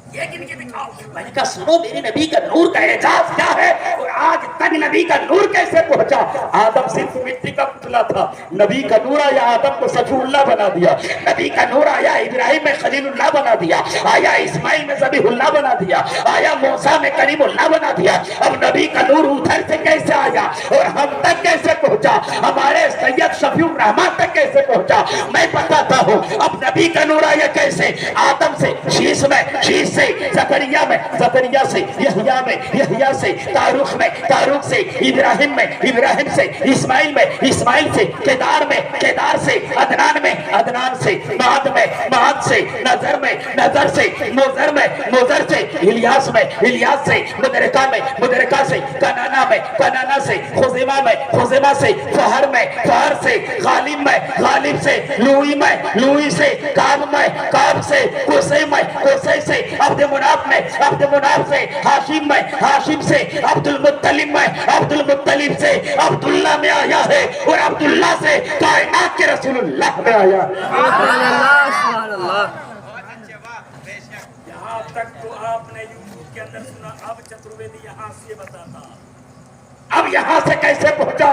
ये गिन के दिखाओ। मैंने कहा सुनो मेरे नबी का नूर का एजाज क्या है और आज तक नबी का नूर कैसे पहुंचा। आदम सिर्फ मिट्टी का पुतला था, नबी का नूर आया आदम को सफीउल्लाह बना दिया, नबी का नूर आया इब्राहिम में खलीलुल्लाह बना दिया, आया इस्माइल में ज़बीहुल्लाह बना दिया, आया मूसा में करीमुल्लाह बना दिया। अब नबी का नूर उधर से कैसे आया और हम तक कैसे पहुंचा, हमारे सैयद शफीउर रहमान तक कैसे पहुंचा, मैं बताता हूँ। अब नबी का नूर आया कैसे, आदम से शीश में, शीश से ज़करिया में, ज़करिया से यहया में, यहया से तारुख में, तारुख से इब्राहिम में, इब्राहिम से इस्माइल में, इस्माइल से केदार में, केदार से अदनान में, अदनान से महद में, महद से नजर में, नजर से मुजर में, मुजर से इलियास में, इलियास से मुदरका में, मुदरका से कनाना में, कनाना से खुज़ैमा में, खुज़ैमा से फहर में, फहर से गालिब में, गालिब से लूई में, लूई से काब में, काब से कुसै में, कुसै से अब्द मुनाफ में, अब्द मुनाफ से हाशिम में, हाशिम से अब्दुल मुत्तलिब में, अब्दुल मुत्तलिब से अब्दुल्ला में आया है और अब्दुल्ला से कायनात के रसूलुल्लाह में आया। यहाँ तक तो आपने यूट्यूब के अंदर सुना, अब चतुर्वेदी यहाँ से बताता। अब यहाँ से कैसे पहुंचा,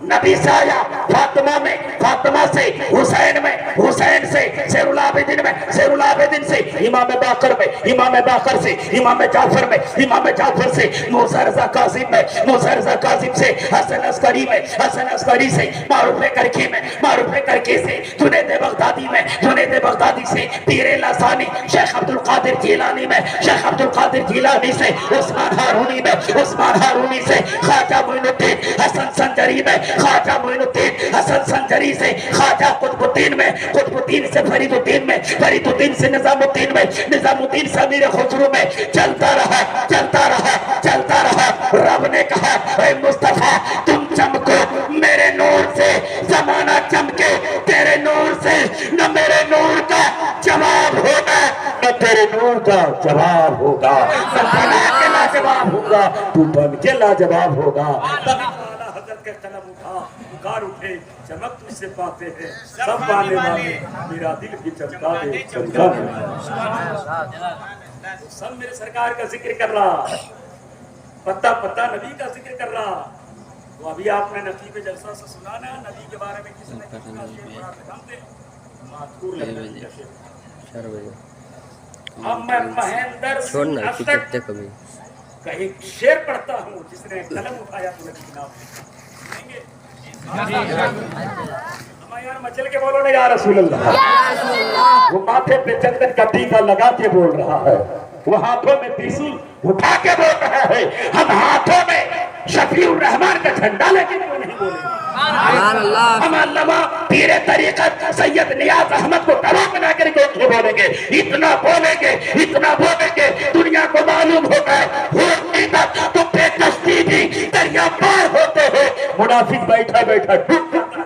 नबी से आया फातिमा में, फातिमा से हुसैन में, हुसैन से शेरुल आबिदीन में, शेरुल आबिदीन से इमाम बाकर में, इमाम बाकर से इमाम जाफर में, इमाम जाफर से मूसा रज़ा कासिम में, मूसा रज़ा कासिम से हसन अस्करी में, हसन अस्करी से मारूफ करकी में, मारूफ करकी से जुनैद बगदादी में, जुनैद बगदादी से पीर लासानी शेख अब्दुल कादिर जिलानी में, शेख अब्दुल कादिर जिलानी से उस्मान हारूनी में, उस्मान हारूनी से ख्वाजा मोइनुद्दीन हसन संजरी में, ख्वाजा मोइनुद्दीन हसन संजरी से ख्वाजा कुतुबुद्दीन में, कुतुबुद्दीन से फरीदुद्दीन में, फरीदुद्दीन से निजामुद्दीन में, निजामुद्दीन से अमीर खुसरो में। चलता रहा, चलता रहा, चलता रहा। रब ने कहा ऐ मुस्तफा तुम चमको मेरे नूर से, जमाना चमके तेरे नूर से, न मेरे नूर का जवाब होगा न तेरे नूर का जवाब होगा, न बना के लाजवाब होगा तू बन के लाजवाब होगा। हजरत के कलम उठा, पुकार उठे, चमक तुझसे पाते हैं सब पाने वाले, मेरा दिल भी चमका दे, चमका दे। सब मेरे सरकार का जिक्र कर रहा, पत्ता पत्ता नबी का जिक्र कर रहा। तो अभी आपने नबी पे जलसा से सुना ना, नबी के बारे में किसी ने कितना शेर पढ़ा था, हम थे मातूर नबी का शेर। अब मैं महेंद्र का एक शेर पढ़ता हूँ, जिसने कलम उठाया तो नबी के नाम सुनेंगे। यार मचल के बोलो ना या रसूल अल्लाह। वो माथे पे चंदन का टीका लगा के बोल रहा है, वो हाथों में त्रिशूल उठा के बोल रहा है। हम हाथों में शफीउर रहमान का झंडा लेके क्यों नहीं बोलेंगे? हम अल्लामा पीरे तरीकत सैयद नियाज अहमद को तबाह बना करके क्यों बोलेंगे? इतना बोलेंगे, इतना बोलेंगे, दुनिया को मालूम होता है तो बेकस्ती भी दरिया पार होते हैं। मुनाफिक बैठा बैठा डूब जाता है।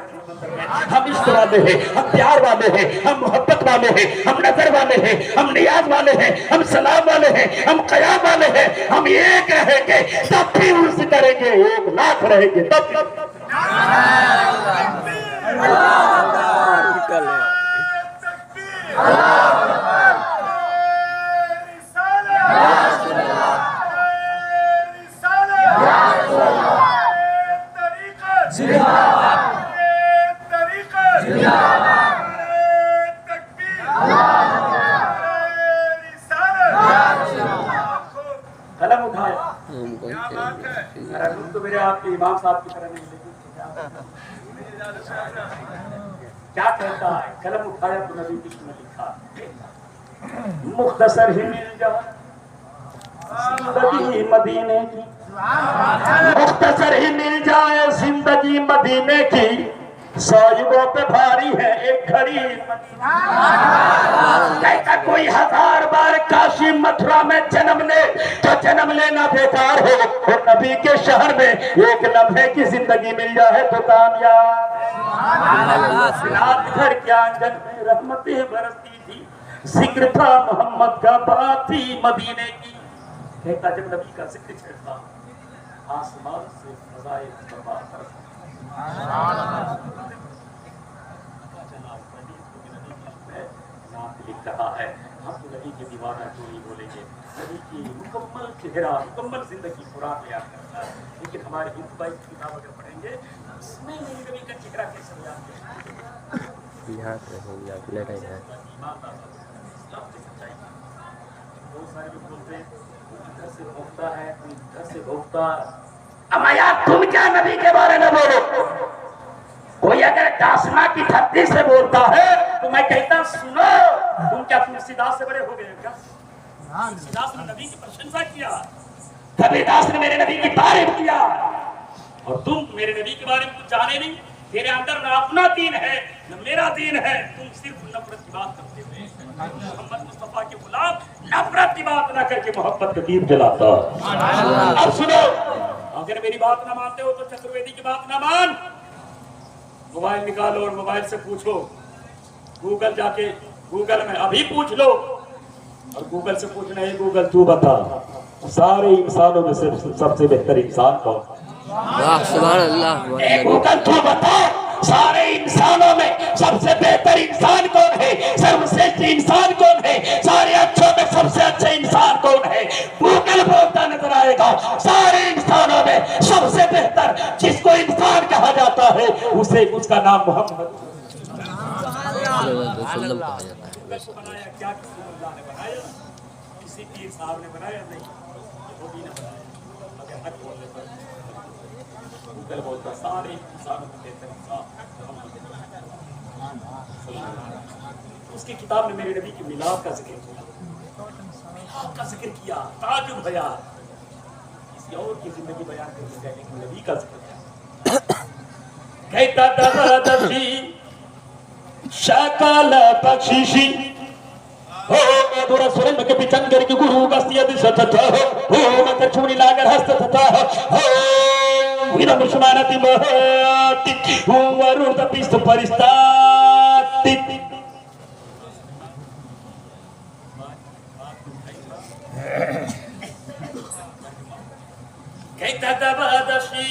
हम इश्क वाले हैं, हम प्यार वाले हैं, हम मोहब्बत वाले हैं, हम नजर वाले हैं, हम नियाज वाले हैं, हम सलाम वाले हैं, हम कयाम वाले हैं। हम एक रहेंगे तब भी उर्स करेंगे, 1 लाख रहेंगे तब। कलम उठाया तो मेरे आपके इमाम साहब की तरह नहीं, क्या कहता है? कलम उठाया तो नबी किसने लिखा? मुख्तसर ही मिल जाए जिंदगी मदीने की, मुख्तसर ही मिल जाए जिंदगी मदीने की, साहिबों पे भारी है एक घड़ी। कहता कोई 1000 बार काशी मथुरा में जन्म ले तो जन्म लेना बेकार हो, और नबी के शहर में एक लम्हे की जिंदगी मिल जाए तो कामयाब। घर के आंगन में रहमतें बरसती थी, जिक्र था मोहम्मद का, बात थी मदीने की। कहता जब नबी का जिक्र छेड़ता आसमान से फजाए लिख रहा है हम तो नबी के दीवाना क्यों नहीं बोलेंगे? नबी की मुकम्मल चेहरा, मुकम्मल जिंदगी कुरान बयान करता है, लेकिन हमारे हिंदू भाई की किताब अगर पढ़ेंगे उसमें नहीं नबी का चेहरा कैसे बयान करेंगे? बहुत सारे लोग बोलते हैं इधर से भोगता है, इधर से भोगता। अम्मा यार तुम क्या नबी के बारे में बोलो? कोई अगर दासना की धरती से बोलता है तो मैं कहता सुनो, तुम क्या तुलसीदास से बड़े हो गए क्या? तुलसीदास ने नबी की प्रशंसा किया, कबीरदास ने मेरे नबी की तारीफ किया, और तुम मेरे नबी के बारे में कुछ जाने नहीं। तेरे अंदर ना अपना दीन है न मेरा दीन है, तुम सिर्फ नफरत की बात करते हुए मोहम्मद मुस्तफा के गुलाम नफरत की बात ना करके मोहब्बत का दीप जलाता। अब सुनो, अगर मेरी बात ना मानते हो तो चतुर्वेदी की बात ना मान। मोबाइल निकालो और मोबाइल से पूछो, गूगल जाके गूगल में अभी पूछ लो, और गूगल से पूछना है गूगल तू बता सारे इंसानों में से सबसे बेहतर इंसान कौन? सुभान अल्लाह। गूगल तू बता सारे इंसानों में सबसे बेहतर इंसान कौन है, सर्वश्रेष्ठ इंसान कौन है, सारे अच्छों में सबसे अच्छा इंसान कौन है? गूगल बोलता नजर आएगा सारे इंसानों में सबसे बेहतर जिसको इंसान कहा जाता है उसे उसका नाम मोहम्मद बनाया। क्या किसी अल्लाह ने बनाया? किसी पीर साहब ने बनाया? नहीं, यहूदी ने बनाया। मगर हक बोलने पर गूगल बोलता सारे इंसानों में बेहतर इंसान मोहम्मद। उसकी किताब में मेरे नबी की मिलाद का जिक्र किया, मिलाद का जिक्र किया, ताजुब भया। किसी और की जिंदगी बयान कर दी जाए लेकिन नबी का जिक्र किया। कहता दबदबी शकल बख्शिशी हो मेरा सुरन के पिचंगर की गुरु गस्तियत सतत हो मत छुनी लागर हस्त था हो विना मुस्मानति महति वरुण तपिस्त परिस्ताति। कहता दबदबी,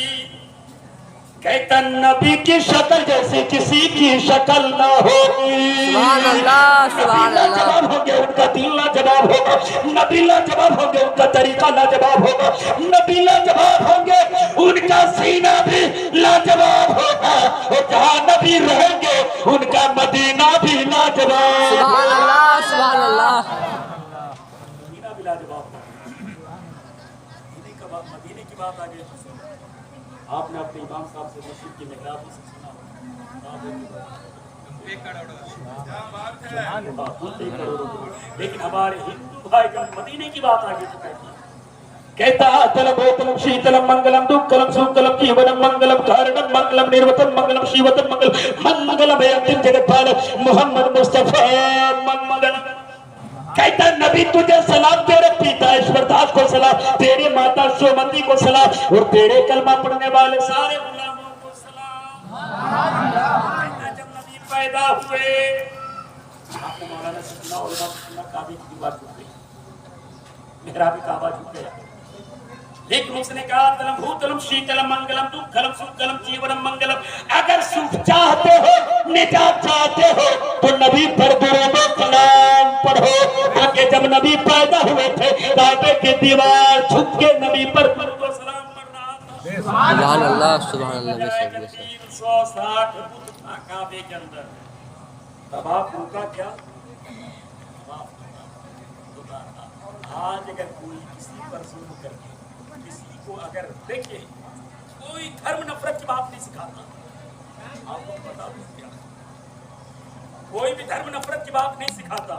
कहता नबी की शक्ल जैसी किसी की शक्ल ना होगी। सुभान अल्लाह, सुभान अल्लाह। जवाब होंगे उनका दिल लाजवाब होगा, नबी लाजवाब होंगे उनका तरीका लाजवाब होगा, नबी लाजवाब होंगे उनका सीना भी लाजवाब होगा, और जहाँ नबी रहेंगे उनका मदीना भी लाजवाब। सुभान अल्लाह, सुभान अल्लाह। मदीना भी लाजवाब। मदीने की बात आ गई। आपने अपने इमाम साहब से मस्जिद की मेहराब से सुना, लेकिन हमारे हिंदू भाई का मदीने की बात आ गई तो कहता तलम बोतलम शीतलम मंगलम दुक्कलम सुक्कलम जीवनम मंगलम कारणम मंगलम निर्वतम मंगलम शिवतम मंगलम मंगलम अंतिम जगतपाल मोहम्मद मुस्तफा मंगलम। कहता नबी तुझे सलाम, तेरे पिता ईश्वरदास को सलाम, तेरी माता सोमती को सलाम, और तेरे कलमा पढ़ने वाले सारे गुलामों को सलाम। जब नबी पैदा हुए आपने मौलाना सुना और काबे की दीवार झुक गई, मेहराब काबा झुक गया, लेकिन उसने कहा तलम भूतलम शीतलम मंगलम दुक्कलम सुक्कलम जीवनम मंगलम। अगर सुख चाहते हो, निजात चाहते हो तो नबी पर दुरूद व सलाम पढ़ो, क्योंकि जब नबी पैदा हुए थे काबे की दीवार झुक के नबी पर दुरूद व सलाम पढ़ रहा था। सुभान अल्लाह, सुभान अल्लाह। 360 बुत था काबे के अंदर, तब आप उनका क्या आज अगर कोई किसी पर जुल्म करके को अगर देखिए, कोई धर्म नफरत की बात नहीं सिखाता, आपको बता दूं क्या, कोई भी धर्म नफरत की बात नहीं सिखाता।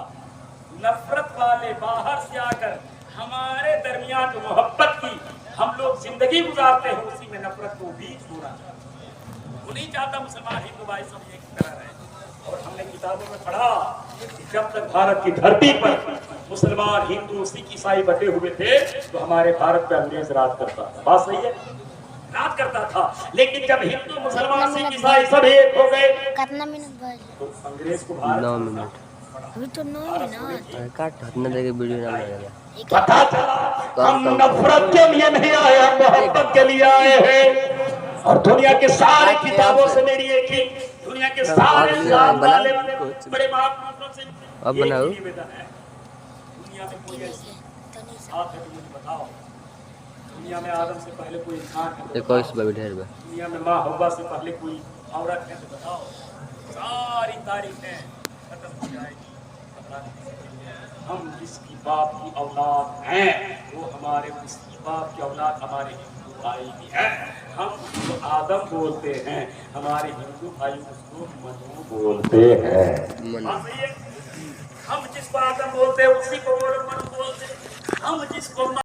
नफरत वाले बाहर से आकर हमारे दरमियान जो मोहब्बत की हम लोग जिंदगी गुजारते हैं उसी में नफरत को बीच होना चाहता। वो नहीं चाहता मुसलमान हिंदू भाई सब एक तरह रहे। और हमने किताबों में पढ़ा कि जब तक भारत की धरती पर मुसलमान हिंदू सिख ईसाई बटे हुए थे तो हमारे भारत पे अंग्रेज राज करता था। बात सही है, राज करता था। लेकिन जब हिंदू मुसलमान सिख ईसाई सब एक हो गए कितना मिनट तो अंग्रेज को भारत 9 मिनट अभी तो 9 मिनट काट हटने देके वीडियो ना लगेगा। पता चला हम नफरत के लिए नहीं आए, हम मोहब्बत के लिए आए हैं। और दुनिया के सारे किताबों से मेरी एक ही, दुनिया के सारे बड़े महापुरुषों से अब बनाओ निवेदन है, दुनिया में कोई ऐसी बात है तो मुझे बताओ। दुनिया में आदम से पहले कोई इंसान है तो बताओ। दुनिया में माँ हव्वा से पहले कोई औरत है तो बताओ। सारी तारीखें खत्म हो जाएगी। हम जिसकी बाप की औलाद हैं वो हमारे उसकी बाप की औलाद हमारे हिंदू भाई भी हैं। हम उसको आदम बोलते हैं, हमारे हिंदू भाई उसको मनु बोलते हैं। हाँ सही है। हम जिसको आदम बोलते हैं उसी को वो लोग मनु बोलते हैं। हम जिसको